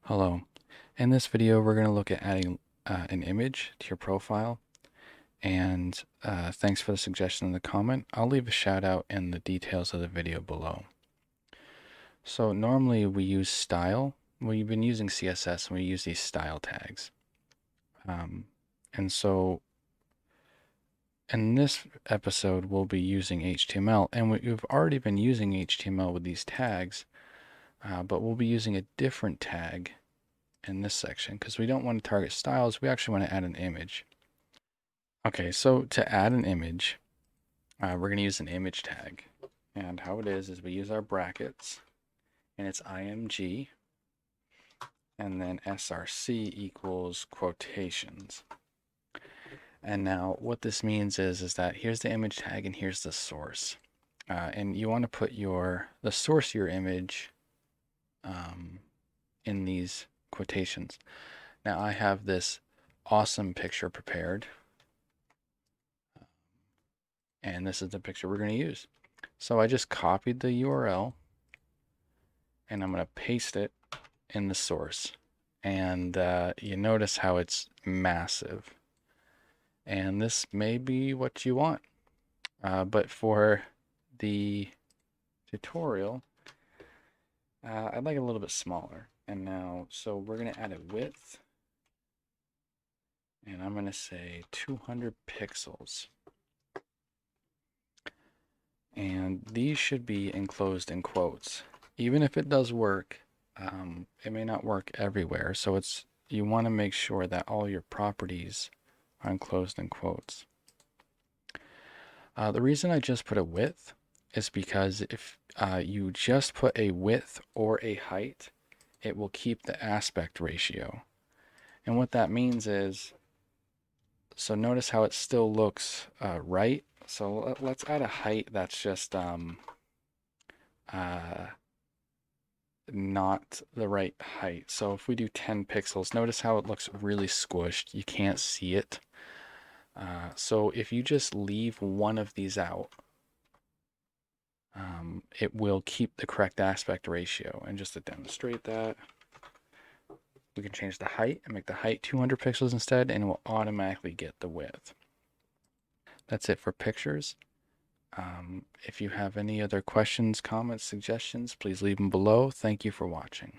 Hello. In this video, we're going to look at adding an image to your profile. And thanks for the suggestion in the comment. I'll leave a shout out in the details of the video below. So normally we use style. We've been using CSS and we use these style tags. And so in this episode, we'll be using HTML. And we've already been using HTML with these tags, but we'll be using a different tag in this section because we don't want to target styles. We actually want to add an image. Okay, so to add an image, we're going to use an image tag. And how it is we use our brackets, and it's img, and then src equals quotations. And now what this means is that here's the image tag and here's the source. And you want to put the source of your image in these quotations. Now I have this awesome picture prepared, and this is the picture we're going to use. So I just copied the URL and I'm going to paste it in the source. And you notice how it's massive. And this may be what you want. But for the tutorial, I'd like it a little bit smaller. And now, so we're going to add a width. And I'm going to say 200 pixels. And these should be enclosed in quotes. Even if it does work, it may not work everywhere. So you want to make sure that all your properties are enclosed in quotes. The reason I just put a width is because if you just put a width or a height, it will keep the aspect ratio. And what that means is, so notice how it still looks right. So let's add a height that's just not the right height. So if we do 10 pixels, notice how it looks really squished. You can't see it. So if you just leave one of these out, it will keep the correct aspect ratio. And just to demonstrate that, we can change the height and make the height 200 pixels instead, and it will automatically get the width. That's it for pictures. If you have any other questions, comments, suggestions, please leave them below. Thank you for watching.